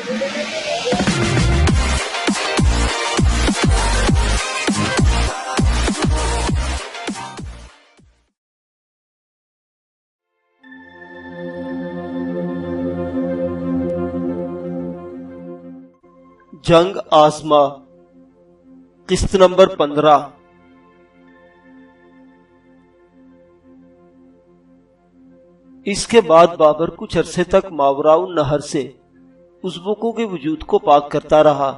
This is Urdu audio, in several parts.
جنگ آزما قسط نمبر 15۔ اس کے بعد بابر کچھ عرصے تک ماوراء النہر سے ازبکوں کے وجود کو پاک کرتا رہا۔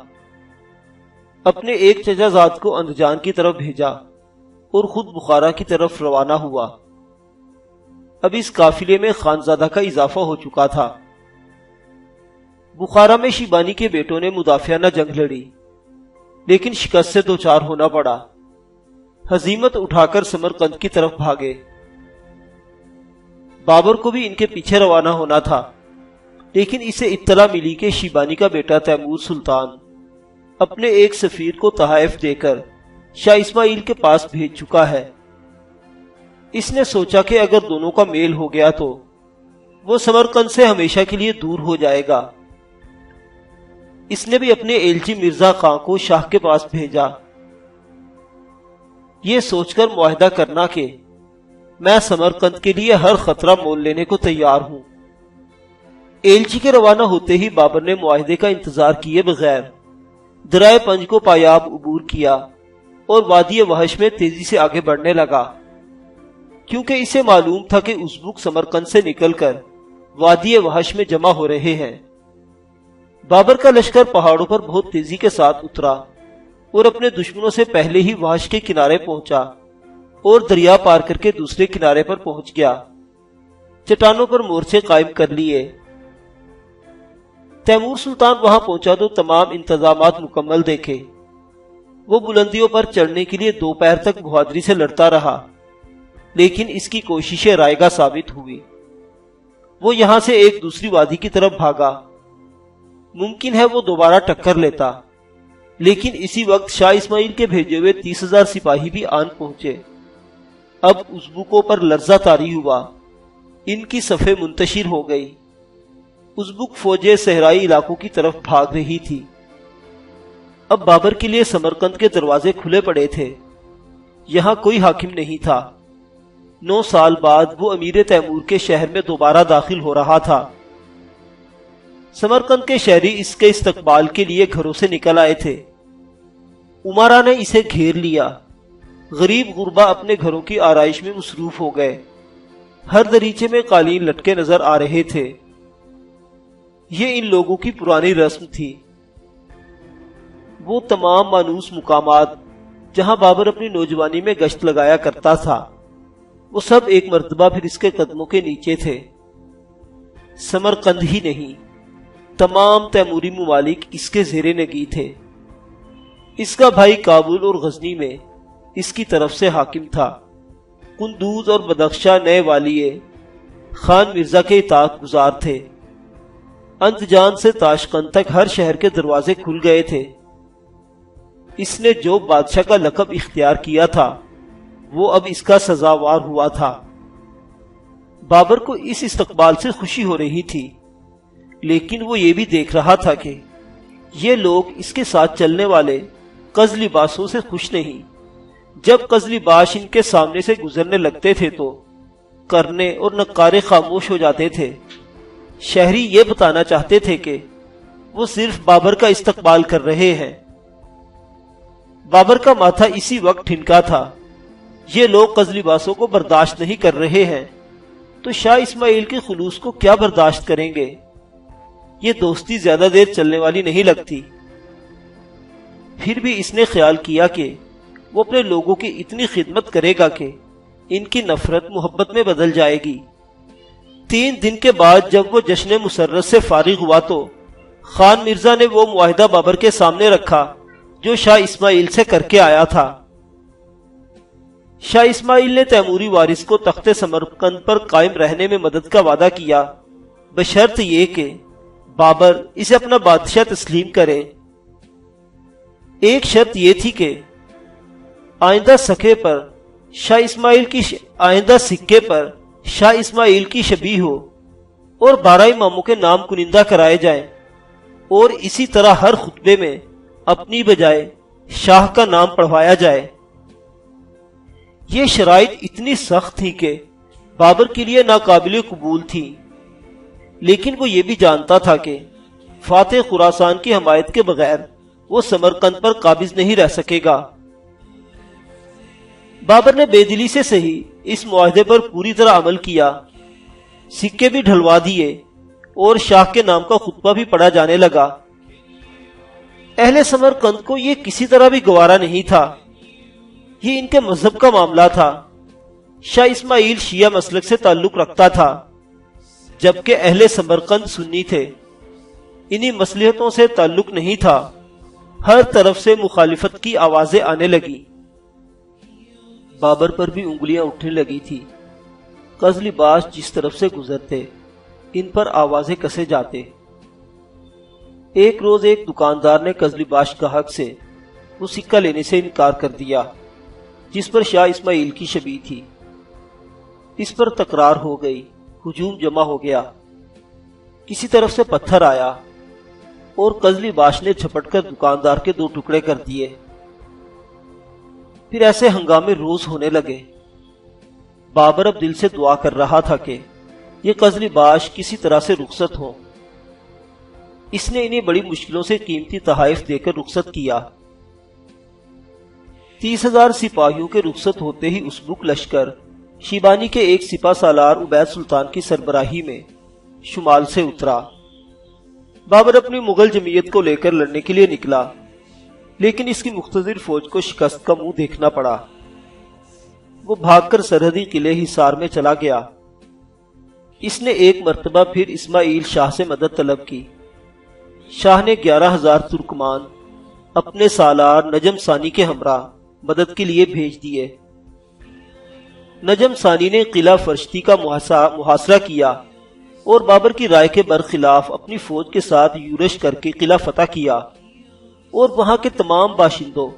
اپنے ایک چچا زاد کو اندجان کی طرف بھیجا اور خود بخارا کی طرف روانہ ہوا۔ اب اس قافلے میں خانزادہ کا اضافہ ہو چکا تھا۔ بخارا میں شیبانی کے بیٹوں نے مدافعانہ جنگ لڑی، لیکن شکست سے دوچار ہونا پڑا۔ ہزیمت اٹھا کر سمرقند کی طرف بھاگے۔ بابر کو بھی ان کے پیچھے روانہ ہونا تھا، لیکن اسے اطلاع ملی کہ شیبانی کا بیٹا تیمور سلطان اپنے ایک سفیر کو تحائف دے کر شاہ اسماعیل کے پاس بھیج چکا ہے۔ اس نے سوچا کہ اگر دونوں کا میل ہو گیا تو وہ سمرقند سے ہمیشہ کے لیے دور ہو جائے گا۔ اس نے بھی اپنے ایلچی مرزا خان کو شاہ کے پاس بھیجا، یہ سوچ کر معاہدہ کرنا کہ میں سمرقند کے لیے ہر خطرہ مول لینے کو تیار ہوں۔ ایلچی کے روانہ ہوتے ہی بابر نے معاہدے کا انتظار کیے بغیر درائے پنج کو پایاب عبور کیا اور وادی وحش میں تیزی سے آگے بڑھنے لگا، کیونکہ اسے معلوم تھا کہ ازبک سمرقند سے نکل کر وادی وحش میں جمع ہو رہے ہیں۔ بابر کا لشکر پہاڑوں پر بہت تیزی کے ساتھ اترا اور اپنے دشمنوں سے پہلے ہی وحش کے کنارے پہنچا اور دریا پار کر کے دوسرے کنارے پر پہنچ گیا۔ چٹانوں پر مورچے قائم کر لیے۔ تیمور سلطان وہاں پہنچا تو تمام انتظامات مکمل دیکھے۔ وہ بلندیوں پر چڑھنے کے لیے دوپہر تک بہادری سے لڑتا رہا، لیکن اس کی کوششیں رائگاں ثابت ہوئی۔ وہ یہاں سے ایک دوسری وادی کی طرف بھاگا۔ ممکن ہے وہ دوبارہ ٹکر لیتا، لیکن اسی وقت شاہ اسماعیل کے بھیجے ہوئے 30,000 سپاہی بھی آن پہنچے۔ اب ازبکوں پر لرزہ طاری ہوا، ان کی صفیں منتشر ہو گئی۔ ازبک فوجیں صحرائی علاقوں کی طرف بھاگ رہی تھی۔ اب بابر کے لیے سمرقند کے دروازے کھلے پڑے تھے۔ یہاں کوئی حاکم نہیں تھا۔ 9 سال بعد وہ امیر تیمور کے شہر میں دوبارہ داخل ہو رہا تھا۔ سمرقند کے شہری اس کے استقبال کے لیے گھروں سے نکل آئے تھے۔ امراء نے اسے گھیر لیا۔ غریب غربا اپنے گھروں کی آرائش میں مصروف ہو گئے۔ ہر دریچے میں قالین لٹکے نظر آ رہے تھے۔ یہ ان لوگوں کی پرانی رسم تھی۔ وہ تمام مانوس مقامات جہاں بابر اپنی نوجوانی میں گشت لگایا کرتا تھا، وہ سب ایک مرتبہ پھر اس کے قدموں کے نیچے تھے۔ سمرقند ہی نہیں، تمام تیموری ممالک اس کے زیر نگی تھے۔ اس کا بھائی کابل اور غزنی میں اس کی طرف سے حاکم تھا۔ قندوز اور بدخشاں نئے والیے خان مرزا کے اطاعت گزار تھے۔ اندجان سے تاشقند تک ہر شہر کے دروازے کھل گئے تھے۔ اس نے جو بادشاہ کا لقب اختیار کیا تھا وہ اب اس کا سزاوار ہوا تھا۔ بابر کو اس استقبال سے خوشی ہو رہی تھی، لیکن وہ یہ بھی دیکھ رہا تھا کہ یہ لوگ اس کے ساتھ چلنے والے قز لباسوں سے خوش نہیں۔ جب قز لباس ان کے سامنے سے گزرنے لگتے تھے تو کرنے اور نقارے خاموش ہو جاتے تھے۔ شہری یہ بتانا چاہتے تھے کہ وہ صرف بابر کا استقبال کر رہے ہیں۔ بابر کا ماتھا اسی وقت ٹھنکا تھا۔ یہ لوگ قز لباسوں کو برداشت نہیں کر رہے ہیں تو شاہ اسماعیل کے خلوص کو کیا برداشت کریں گے؟ یہ دوستی زیادہ دیر چلنے والی نہیں لگتی۔ پھر بھی اس نے خیال کیا کہ وہ اپنے لوگوں کی اتنی خدمت کرے گا کہ ان کی نفرت محبت میں بدل جائے گی۔ 3 دن کے بعد جب وہ جشن مسرت سے فارغ ہوا تو خان مرزا نے وہ معاہدہ بابر کے سامنے رکھا جو شاہ اسماعیل سے کر کے آیا تھا۔ شاہ اسماعیل نے تیموری وارث کو تخت سمرقند پر قائم رہنے میں مدد کا وعدہ کیا، بشرط یہ کہ بابر اسے اپنا بادشاہ تسلیم کرے۔ ایک شرط یہ تھی کہ آئندہ سکے پر شاہ اسماعیل کی شبیہ ہو اور 12 اماموں کے نام کنندہ کرائے جائیں۔ اور اسی طرح ہر خطبے میں اپنی بجائے شاہ کا نام پڑھوایا جائے۔ یہ شرائط اتنی سخت تھی کہ بابر کے لیے ناقابل قبول تھی، لیکن وہ یہ بھی جانتا تھا کہ فاتح خراسان کی حمایت کے بغیر وہ سمرقند پر قابض نہیں رہ سکے گا۔ بابر نے بے دلی سے صحیح اس معاہدے پر پوری طرح عمل کیا، سکے بھی ڈھلوا دیے اور شاہ کے نام کا خطبہ بھی پڑھا جانے لگا۔ اہل سمرقند کو یہ کسی طرح بھی گوارا نہیں تھا، یہ ان کے مذہب کا معاملہ تھا۔ شاہ اسماعیل شیعہ مسلک سے تعلق رکھتا تھا، جبکہ اہل سمرقند سنی تھے، انہی مصلحتوں سے تعلق نہیں تھا۔ ہر طرف سے مخالفت کی آوازیں آنے لگی۔ بابر پر بھی انگلیاں اٹھنے لگی تھی۔ قزل باش جس طرف سے گزرتے ان پر آوازیں کسے جاتے۔ ایک روز ایک دکاندار نے قزل باش گاہک سے وہ سکہ لینے سے انکار کر دیا جس پر شاہ اسماعیل کی شبیہ تھی۔ اس پر تکرار ہو گئی، ہجوم جمع ہو گیا، کسی طرف سے پتھر آیا اور قزل باش نے جھپٹ کر دکاندار کے 2 ٹکڑے کر دیے۔ پھر ایسے ہنگامے روز ہونے لگے۔ بابر اب دل سے دعا کر رہا تھا کہ یہ قزل باش کسی طرح سے رخصت ہو۔ اس نے انہیں بڑی مشکلوں سے قیمتی تحائف دے کر رخصت کیا۔ 30,000 سپاہیوں کے رخصت ہوتے ہی ازبک لشکر شیبانی کے ایک سپہ سالار عبید سلطان کی سربراہی میں شمال سے اترا۔ بابر اپنی مغل جمعیت کو لے کر لڑنے کے لیے نکلا، لیکن اس کی مختصر فوج کو شکست کا منہ دیکھنا پڑا۔ وہ بھاگ کر سرحدی قلعے حصار میں چلا گیا۔ اس نے ایک مرتبہ پھر اسماعیل شاہ سے مدد طلب کی۔ شاہ نے 11,000 ترکمان اپنے سالار نجم ثانی کے ہمراہ مدد کے لیے بھیج دیے۔ نجم ثانی نے قلعہ فرشتی کا محاصرہ کیا اور بابر کی رائے کے برخلاف اپنی فوج کے ساتھ یورش کر کے قلعہ فتح کیا اور وہاں کے تمام باشندوں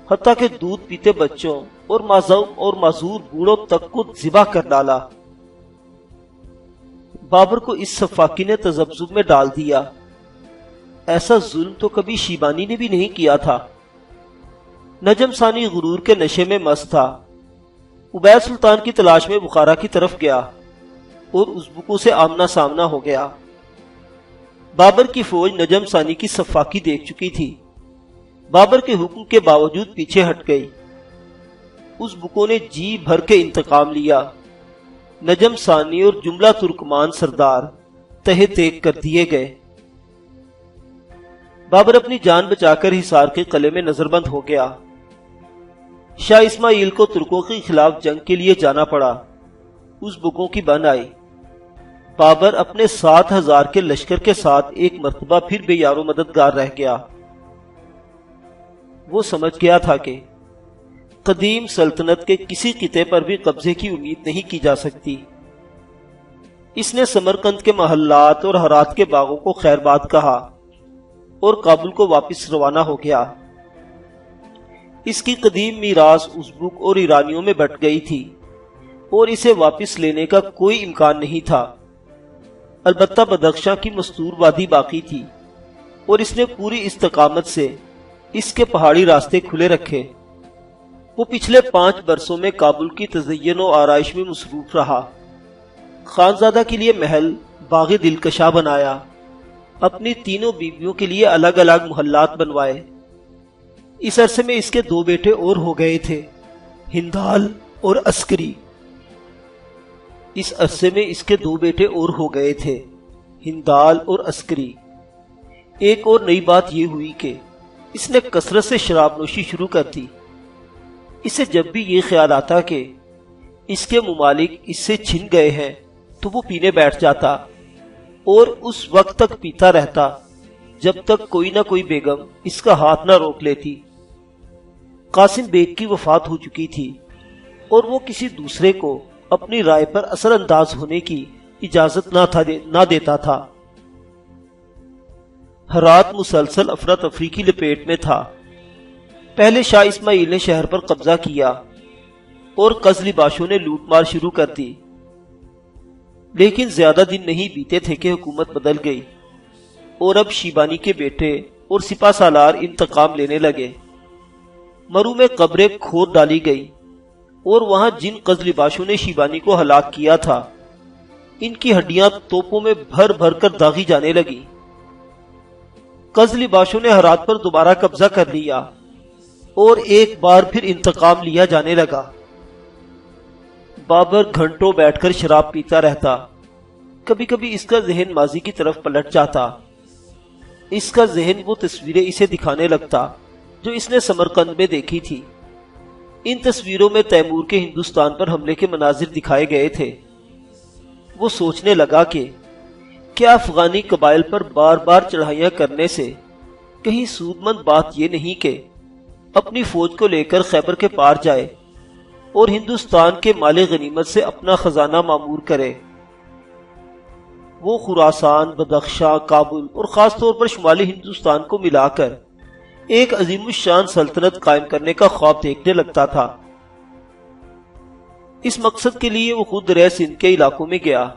حتیٰ کہ دودھ پیتے بچوں اور معذور بوڑھوں تک کو ذبح کر ڈالا۔ بابر کو اس سفاکی نے تذبذب میں ڈال دیا۔ ایسا ظلم تو کبھی شیبانی نے بھی نہیں کیا تھا۔ نجم ثانی غرور کے نشے میں مست تھا۔ عبید سلطان کی تلاش میں بخارا کی طرف گیا اور ازبکوں سے آمنا سامنا ہو گیا۔ بابر کی فوج نجم ثانی کی سفاکی دیکھ چکی تھی، بابر کے حکم کے باوجود پیچھے ہٹ گئی۔ ازبکوں نے جی بھر کے انتقام لیا۔ نجم ثانی اور جملہ ترکمان سردار تہہ تیگ کر دیے گئے۔ بابر اپنی جان بچا کر حصار کے قلعے میں نظر بند ہو گیا۔ شاہ اسماعیل کو ترکوں کے خلاف جنگ کے لیے جانا پڑا۔ ازبکوں کی بن آئی۔ بابر اپنے 7,000 کے لشکر کے ساتھ ایک مرتبہ پھر بے یار و مددگار رہ گیا۔ وہ سمجھ گیا تھا کہ قدیم سلطنت کے کسی خطے پر بھی قبضے کی امید نہیں کی جا سکتی۔ اس نے سمرقند کے محلات اور ہرات کے باغوں کو خیر باد کہا اور کابل کو واپس روانہ ہو گیا۔ اس کی قدیم میراث ازبک اور ایرانیوں میں بٹ گئی تھی اور اسے واپس لینے کا کوئی امکان نہیں تھا۔ البتہ بدخشاں کی مستور وادی باقی تھی اور اس نے پوری استقامت سے اس کے پہاڑی راستے کھلے رکھے۔ وہ پچھلے 5 برسوں میں کابل کی تزئین و آرائش میں مصروف رہا۔ خانزادہ کے لیے محل باغ دلکشا بنایا، اپنی تینوں بیویوں کے لیے الگ الگ محلات بنوائے۔ اس عرصے میں اس کے 2 بیٹے اور ہو گئے تھے، ہندال اور عسکری۔ اس عرصے میں اس کے 2 بیٹے اور ہو گئے تھے، ہندال اور عسکری۔ ایک اور نئی بات یہ ہوئی کہ اس نے کثرت سے شراب نوشی شروع کر دی۔ اسے جب بھی یہ خیال آتا کہ اس کے ممالک اس سے چھن گئے ہیں تو وہ پینے بیٹھ جاتا اور اس وقت تک پیتا رہتا جب تک کوئی نہ کوئی بیگم اس کا ہاتھ نہ روک لیتی۔ قاسم بیگ کی وفات ہو چکی تھی اور وہ کسی دوسرے کو اپنی رائے پر اثر انداز ہونے کی اجازت نہ دیتا تھا۔ ہرات مسلسل افراتفری کی لپیٹ میں تھا۔ پہلے شاہ اسماعیل نے شہر پر قبضہ کیا اور قزلی باشوں نے لوٹ مار شروع کر دی، لیکن زیادہ دن نہیں بیتے تھے کہ حکومت بدل گئی اور اب شیبانی کے بیٹے اور سپہ سالار انتقام لینے لگے۔ مرو میں قبریں کھود ڈالی گئی اور وہاں جن قزلباشوں نے شیبانی کو ہلاک کیا تھا ان کی ہڈیاں توپوں میں بھر بھر کر داغی جانے لگی۔ قزلباشوں نے ہرات پر دوبارہ قبضہ کر لیا اور ایک بار پھر انتقام لیا جانے لگا۔ بابر گھنٹوں بیٹھ کر شراب پیتا رہتا۔ کبھی کبھی اس کا ذہن ماضی کی طرف پلٹ جاتا۔ اس کا ذہن وہ تصویریں اسے دکھانے لگتا جو اس نے سمرقند میں دیکھی تھی۔ ان تصویروں میں تیمور کے ہندوستان پر حملے کے مناظر دکھائے گئے تھے۔ وہ سوچنے لگا کہ کیا افغانی قبائل پر بار بار چڑھائیاں کرنے سے کہیں سود مند بات یہ نہیں کہ اپنی فوج کو لے کر خیبر کے پار جائے اور ہندوستان کے مال غنیمت سے اپنا خزانہ معمور کرے۔ وہ خراسان، بدخشاں، کابل اور خاص طور پر شمالی ہندوستان کو ملا کر ایک عظیم الشان سلطنت قائم کرنے کا خواب دیکھنے لگتا تھا۔ اس مقصد کے لیے وہ خود دریا سندھ کے علاقوں میں گیا،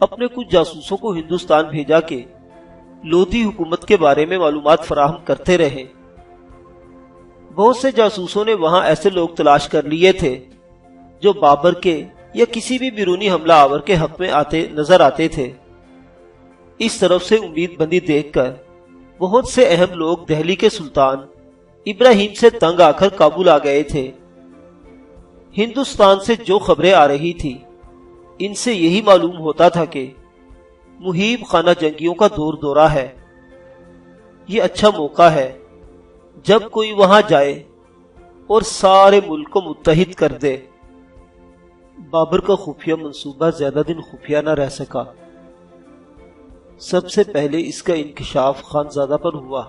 اپنے کچھ جاسوسوں کو ہندوستان بھیجا کہ لودھی حکومت کے بارے میں معلومات فراہم کرتے رہے۔ بہت سے جاسوسوں نے وہاں ایسے لوگ تلاش کر لیے تھے جو بابر کے یا کسی بھی بیرونی حملہ آور کے حق میں نظر آتے تھے۔ اس طرف سے امید بندی دیکھ کر بہت سے اہم لوگ دہلی کے سلطان ابراہیم سے تنگ آ کر کابل آ گئے تھے۔ ہندوستان سے جو خبریں آ رہی تھی ان سے یہی معلوم ہوتا تھا کہ محیب خانہ جنگیوں کا دور دورہ ہے۔ یہ اچھا موقع ہے جب کوئی وہاں جائے اور سارے ملک کو متحد کر دے۔ بابر کا خفیہ منصوبہ زیادہ دن خفیہ نہ رہ سکا۔ سب سے پہلے اس کا انکشاف خانزادہ پر ہوا،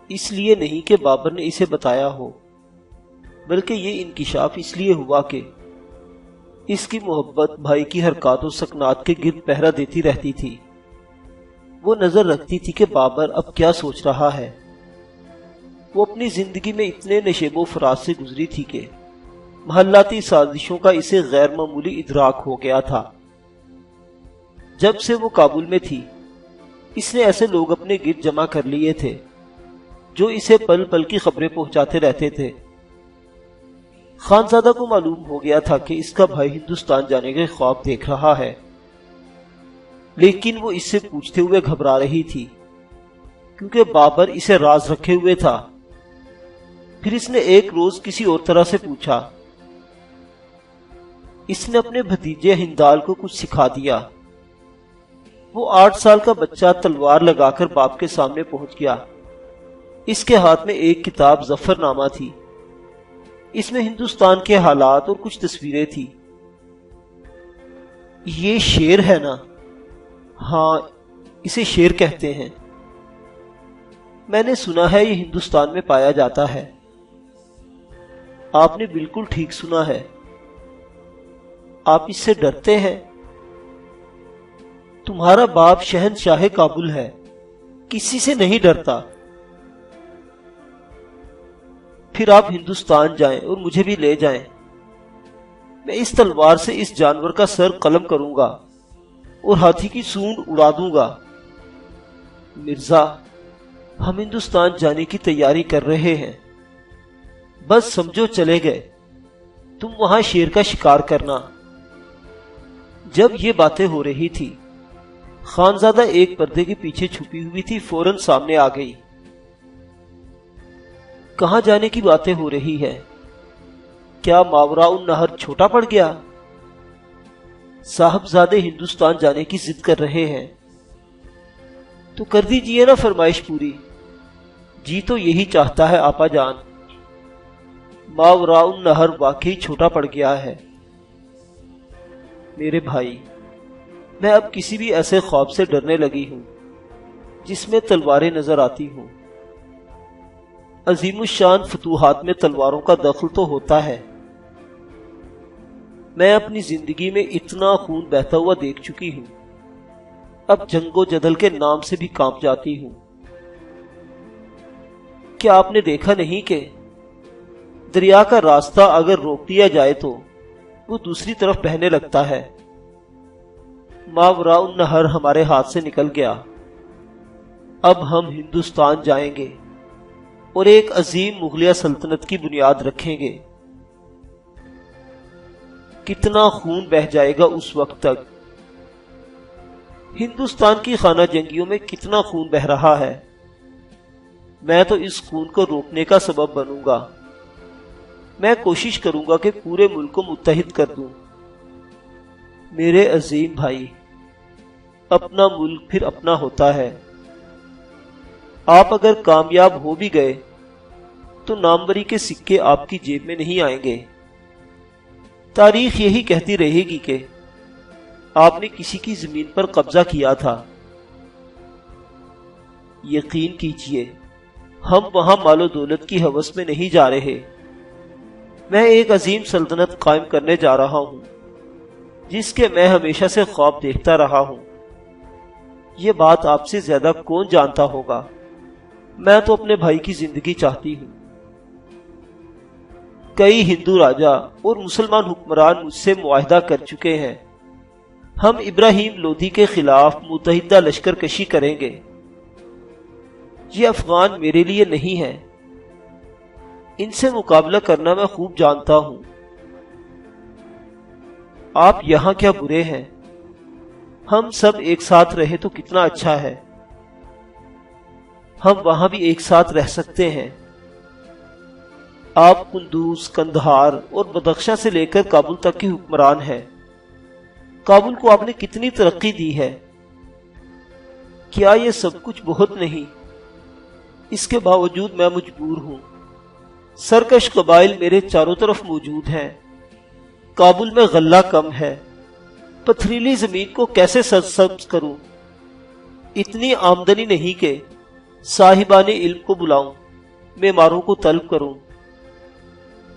اس لیے نہیں کہ بابر نے اسے بتایا ہو، بلکہ یہ انکشاف اس لیے ہوا کہ اس کی محبت بھائی کی حرکات و سکنات کے گرد پہرا دیتی رہتی تھی۔ وہ نظر رکھتی تھی کہ بابر اب کیا سوچ رہا ہے۔ وہ اپنی زندگی میں اتنے نشیب و فراز سے گزری تھی کہ محلاتی سازشوں کا اسے غیر معمولی ادراک ہو گیا تھا۔ جب سے وہ کابل میں تھی اس نے ایسے لوگ اپنے گرد جمع کر لیے تھے جو اسے پل پل کی خبریں پہنچاتے رہتے تھے۔ خانزادہ کو معلوم ہو گیا تھا کہ اس کا بھائی ہندوستان جانے کے خواب دیکھ رہا ہے، لیکن وہ اس سے پوچھتے ہوئے گھبرا رہی تھی کیونکہ بابر اسے راز رکھے ہوئے تھا۔ پھر اس نے ایک روز کسی اور طرح سے پوچھا۔ اس نے اپنے بھتیجے ہندال کو کچھ سکھا دیا۔ وہ 8 سال کا بچہ تلوار لگا کر باپ کے سامنے پہنچ گیا۔ اس کے ہاتھ میں ایک کتاب ظفر نامہ تھی۔ اس میں ہندوستان کے حالات اور کچھ تصویریں تھی۔ یہ شیر ہے نا؟ ہاں، اسے شیر کہتے ہیں۔ میں نے سنا ہے یہ ہندوستان میں پایا جاتا ہے۔ آپ نے بالکل ٹھیک سنا ہے۔ آپ اس سے ڈرتے ہیں؟ تمہارا باپ شہنشاہ کابل ہے، کسی سے نہیں ڈرتا۔ پھر آپ ہندوستان جائیں اور مجھے بھی لے جائیں۔ میں اس تلوار سے اس جانور کا سر قلم کروں گا اور ہاتھی کی سونڈ اڑا دوں گا۔ مرزا، ہم ہندوستان جانے کی تیاری کر رہے ہیں، بس سمجھو چلے گئے، تم وہاں شیر کا شکار کرنا۔ جب یہ باتیں ہو رہی تھی خانزادہ ایک پردے کے پیچھے چھپی ہوئی تھی، فوراً سامنے آ گئی۔ کہاں جانے کی باتیں ہو رہی ہے؟ کیا ماوراء النہر چھوٹا پڑ گیا؟ صاحبزادے ہندوستان جانے کی ضد کر رہے ہیں تو کر دیجئے نا فرمائش پوری۔ جی تو یہی چاہتا ہے آپا جان، ماوراء النہر واقعی چھوٹا پڑ گیا ہے۔ میرے بھائی، میں اب کسی بھی ایسے خواب سے ڈرنے لگی ہوں جس میں تلواریں نظر آتی ہوں۔ عظیم الشان فتوحات میں تلواروں کا دخل تو ہوتا ہے۔ میں اپنی زندگی میں اتنا خون بہتا ہوا دیکھ چکی ہوں، اب جنگ و جدل کے نام سے بھی کانپ جاتی ہوں۔ کیا آپ نے دیکھا نہیں کہ دریا کا راستہ اگر روک دیا جائے تو وہ دوسری طرف بہنے لگتا ہے؟ ماوراء النہر ہمارے ہاتھ سے نکل گیا اب ہم ہندوستان جائیں گے اور ایک عظیم مغلیہ سلطنت کی بنیاد رکھیں گے۔ کتنا خون بہہ جائے گا اس وقت تک۔ ہندوستان کی خانہ جنگیوں میں کتنا خون بہہ رہا ہے، میں تو اس خون کو روکنے کا سبب بنوں گا۔ میں کوشش کروں گا کہ پورے ملک کو متحد کر دوں۔ میرے عظیم بھائی، اپنا ملک پھر اپنا ہوتا ہے۔ آپ اگر کامیاب ہو بھی گئے تو ناموری کے سکے آپ کی جیب میں نہیں آئیں گے۔ تاریخ یہی کہتی رہے گی کہ آپ نے کسی کی زمین پر قبضہ کیا تھا۔ یقین کیجئے، ہم وہاں مال و دولت کی ہوس میں نہیں جا رہے۔ میں ایک عظیم سلطنت قائم کرنے جا رہا ہوں جس کے میں ہمیشہ سے خواب دیکھتا رہا ہوں۔ یہ بات آپ سے زیادہ کون جانتا ہوگا؟ میں تو اپنے بھائی کی زندگی چاہتی ہوں۔ کئی ہندو راجا اور مسلمان حکمران مجھ سے معاہدہ کر چکے ہیں، ہم ابراہیم لودھی کے خلاف متحدہ لشکر کشی کریں گے۔ یہ افغان میرے لیے نہیں ہے، ان سے مقابلہ کرنا میں خوب جانتا ہوں۔ آپ یہاں کیا برے ہیں؟ ہم سب ایک ساتھ رہے تو کتنا اچھا ہے۔ ہم وہاں بھی ایک ساتھ رہ سکتے ہیں۔ آپ قندوز، قندھار اور بدخشاں سے لے کر کابل تک کی حکمران ہیں۔ کابل کو آپ نے کتنی ترقی دی ہے۔ کیا یہ سب کچھ بہت نہیں؟ اس کے باوجود میں مجبور ہوں۔ سرکش قبائل میرے چاروں طرف موجود ہیں۔ کابل میں غلہ کم ہے، پتھریلی زمین کو کیسے سرسبز کروں؟ اتنی آمدنی نہیں کہ صاحبان علم کو بلاؤں، معماروں کو طلب کروں۔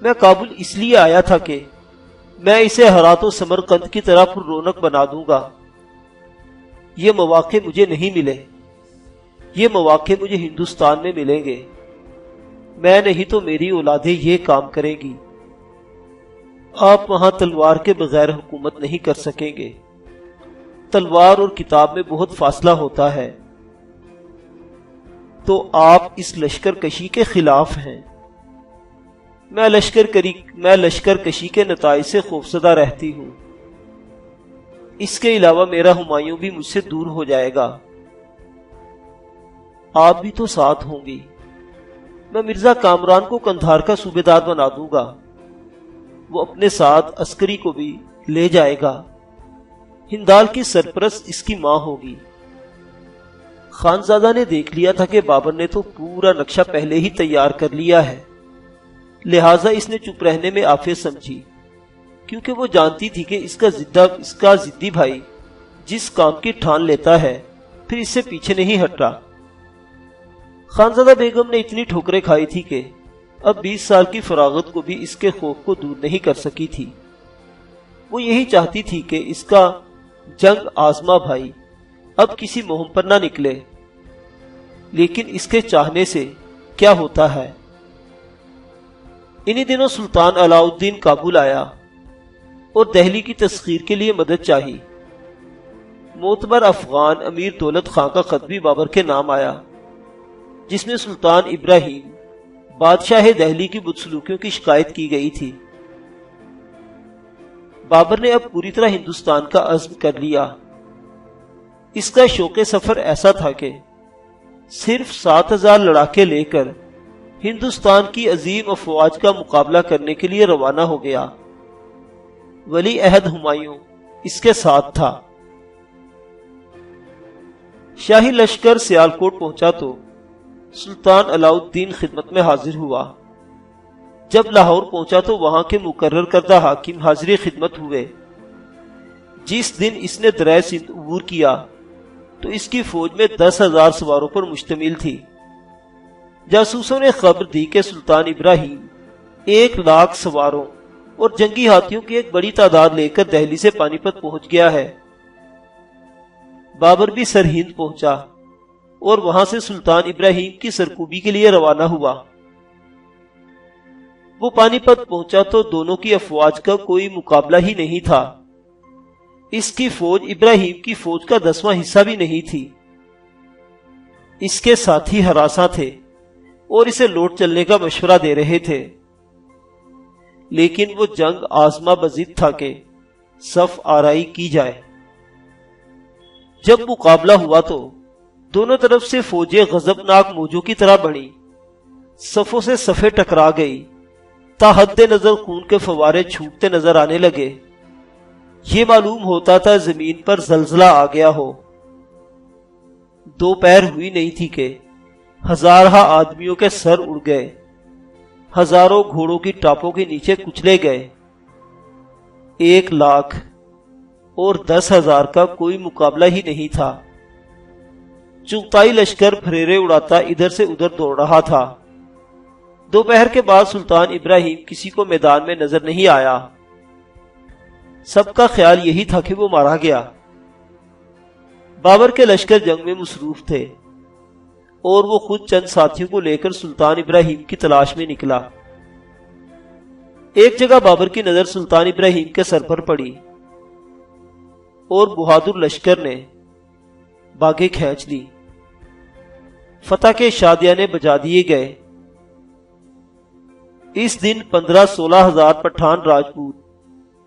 میں کابل اس لیے آیا تھا کہ میں اسے ہرات و سمرقند کی طرح پر رونق بنا دوں گا۔ یہ مواقع مجھے نہیں ملے، یہ مواقع مجھے ہندوستان میں ملیں گے۔ میں نہیں تو میری اولادیں یہ کام کریں گی۔ آپ وہاں تلوار کے بغیر حکومت نہیں کر سکیں گے۔ تلوار اور کتاب میں بہت فاصلہ ہوتا ہے۔ تو آپ اس لشکر کشی کے خلاف ہیں۔ میں لشکر کشی کے نتائج سے خوفزدہ رہتی ہوں۔ اس کے علاوہ میرا ہمایوں بھی مجھ سے دور ہو جائے گا۔ آپ بھی تو ساتھ ہوں گی۔ میں مرزا کامران کو قندھار کا صوبیدار بنا دوں گا، وہ اپنے ساتھ عسکری کو بھی لے جائے گا۔ ہندال کی سرپرست اس کی ماں ہوگی۔ خانزادہ نے دیکھ لیا تھا کہ بابر نے تو پورا نقشہ پہلے ہی تیار کر لیا ہے، لہٰذا اس نے چپ رہنے میں آفت سمجھی، کیونکہ وہ جانتی تھی کہ اس کا ضدی بھائی جس کام کی ٹھان لیتا ہے پھر اس سے پیچھے نہیں ہٹتا۔ خانزادہ بیگم نے اتنی ٹھوکریں کھائی تھی کہ اب 20 سال کی فراغت کو بھی اس کے خوف کو دور نہیں کر سکی تھی۔ وہ یہی چاہتی تھی کہ اس کا جنگ آزما بھائی اب کسی مہم پر نہ نکلے، لیکن اس کے چاہنے سے کیا ہوتا ہے۔ انہی دنوں سلطان علاء الدین کابل آیا اور دہلی کی تسخیر کے لیے مدد چاہی۔ معتبر افغان امیر دولت خان کا خط بھی بابر کے نام آیا، جس میں سلطان ابراہیم بادشاہ دہلی کی بدسلوکیوں کی شکایت کی گئی تھی۔ بابر نے اب پوری طرح ہندوستان کا عزم کر لیا۔ اس کا شوق سفر ایسا تھا کہ صرف 7000 لڑاکے لے کر ہندوستان کی عظیم افواج کا مقابلہ کرنے کے لیے روانہ ہو گیا۔ ولی عہد ہمایوں اس کے ساتھ تھا۔ شاہی لشکر سیالکوٹ پہنچا تو سلطان علاء الدین خدمت میں حاضر ہوا۔ جب لاہور پہنچا تو وہاں کے مقرر کردہ حاکم حاضری خدمت ہوئے۔ جس دن اس نے دریائے سندھ عبور کیا تو اس کی فوج میں 10,000 سواروں پر مشتمل تھی۔ جاسوسوں نے خبر دی کہ سلطان ابراہیم 1,00,000 سواروں اور جنگی ہاتھیوں کی ایک بڑی تعداد لے کر دہلی سے پانی پت پہنچ گیا ہے۔ بابر بھی سرہند پہنچا اور وہاں سے سلطان ابراہیم کی سرکوبی کے لیے روانہ ہوا۔ وہ پانی پت پہنچا تو دونوں کی افواج کا کوئی مقابلہ ہی نہیں تھا۔ اس کی فوج ابراہیم کی فوج کا 10واں حصہ بھی نہیں تھی۔ اس کے ساتھی ہراساں تھے اور اسے لوٹ چلنے کا مشورہ دے رہے تھے، لیکن وہ جنگ آزما بضد تھا کہ صف آرائی کی جائے۔ جب مقابلہ ہوا تو دونوں طرف سے فوجیں غضبناک موجوں کی طرح بڑھیں، صفوں سے صفیں ٹکرا گئی، تا حد نظر خون کے فوارے چھوٹتے نظر آنے لگے۔ یہ معلوم ہوتا تھا زمین پر زلزلہ آ گیا ہو۔ دوپہر ہوئی نہیں تھی کہ ہزارہ آدمیوں کے سر اڑ گئے، ہزاروں گھوڑوں کی ٹاپوں کے نیچے کچلے گئے۔ 1,00,000 اور 10,000 کا کوئی مقابلہ ہی نہیں تھا۔ چغتائی لشکر پھریرے اڑاتا ادھر سے ادھر دوڑ رہا تھا۔ دوپہر کے بعد سلطان ابراہیم کسی کو میدان میں نظر نہیں آیا۔ سب کا خیال یہی تھا کہ وہ مارا گیا۔ بابر کے لشکر جنگ میں مصروف تھے اور وہ خود چند ساتھیوں کو لے کر سلطان ابراہیم کی تلاش میں نکلا۔ ایک جگہ بابر کی نظر سلطان ابراہیم کے سر پر پڑی اور بہادر لشکر نے باگیں کھینچ لی۔ فتح کے شادیانے بجا دیے گئے۔ اس دن 15-16 ہزار پٹھان راجپوت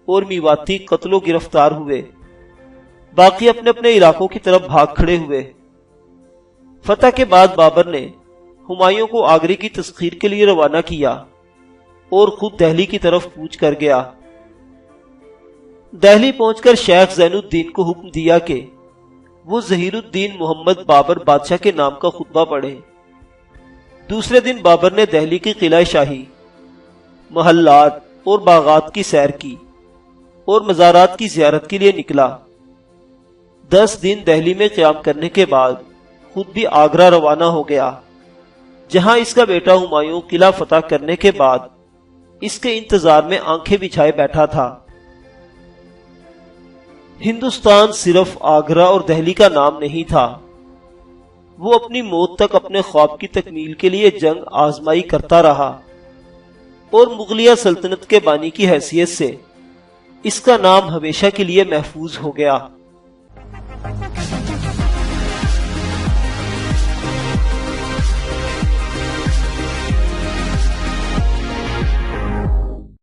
اور میواتی قتل و گرفتار ہوئے، باقی اپنے اپنے علاقوں کی طرف بھاگ کھڑے ہوئے۔ فتح کے بعد بابر نے ہمایوں کو آگرے کی تسخیر کے لیے روانہ کیا اور خود دہلی کی طرف کوچ کر گیا۔ دہلی پہنچ کر شیخ زین الدین کو حکم دیا کہ وہ ظہیر الدین محمد بابر بادشاہ کے نام کا خطبہ پڑھے۔ دوسرے دن بابر نے دہلی کی قلعہ شاہی، محلات اور باغات کی سیر کی اور مزارات کی زیارت کے لیے نکلا۔ 10 دن دہلی میں قیام کرنے کے بعد خود بھی آگرہ روانہ ہو گیا، جہاں اس کا بیٹا ہمایوں قلعہ فتح کرنے کے بعد اس کے انتظار میں آنکھیں بچھائے بیٹھا تھا۔ ہندوستان صرف آگرہ اور دہلی کا نام نہیں تھا، وہ اپنی موت تک اپنے خواب کی تکمیل کے لیے جنگ آزمائی کرتا رہا اور مغلیہ سلطنت کے بانی کی حیثیت سے اس کا نام ہمیشہ کے لیے محفوظ ہو گیا۔